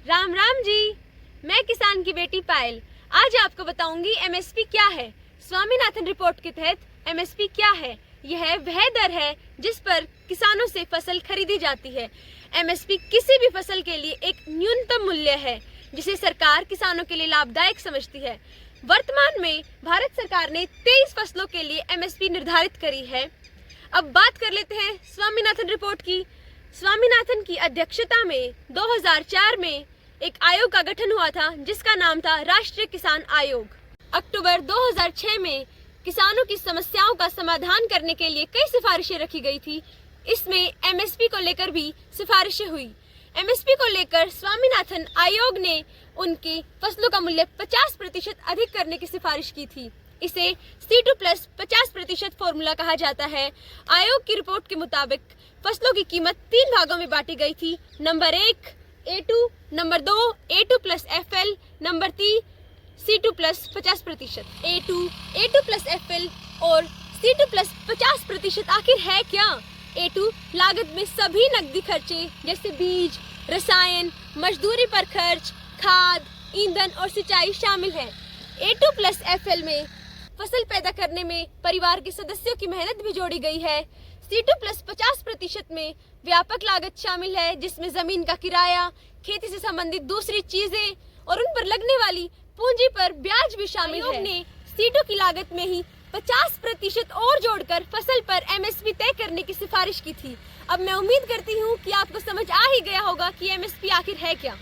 राम राम जी। मैं किसान की बेटी पायल आज आपको बताऊंगी एमएसपी क्या है। स्वामीनाथन रिपोर्ट के तहत एमएसपी क्या है? यह वह दर है जिस पर किसानों से फसल खरीदी जाती है। एमएसपी किसी भी फसल के लिए एक न्यूनतम मूल्य है जिसे सरकार किसानों के लिए लाभदायक समझती है। वर्तमान में भारत सरकार ने 23 फसलों के लिए एमएसपी निर्धारित करी है। अब बात कर लेते हैं स्वामीनाथन रिपोर्ट की। स्वामीनाथन की अध्यक्षता में 2004 में एक आयोग का गठन हुआ था जिसका नाम था राष्ट्रीय किसान आयोग। अक्टूबर 2006 में किसानों की समस्याओं का समाधान करने के लिए कई सिफारिशें रखी गई थी। इसमें एमएसपी को लेकर भी सिफारिशें हुई। एमएसपी को लेकर स्वामीनाथन आयोग ने उनकी फसलों का मूल्य 50% अधिक करने की सिफारिश की थी। इसे C2 प्लस 50% फॉर्मूला कहा जाता है। आयोग की रिपोर्ट के मुताबिक फसलों की कीमत 3 भागों में बांटी गई थी। Number 1 A2, number 2 A2 plus FL, number 3 C2 plus 50%। A2 plus FL और C2 प्लस 50% आखिर है क्या? A2 लागत में सभी नकदी खर्चे जैसे बीज, रसायन, मजदूरी पर खर्च, खाद, ईंधन और सिंचाई शामिल है। A2 प्लस FL में फसल पैदा करने में परिवार के सदस्यों की मेहनत भी जोड़ी गई है। C2 प्लस 50% में व्यापक लागत शामिल है जिसमें जमीन का किराया, खेती से संबंधित दूसरी चीजें और उन पर लगने वाली पूंजी पर ब्याज भी शामिल है। ने C2 की लागत में ही 50% और जोड़कर फसल पर एमएसपी तय करने की सिफारिश की थी। अब मैं उम्मीद करती हूँ कि आपको समझ आ ही गया होगा कि एमएसपी आखिर है क्या।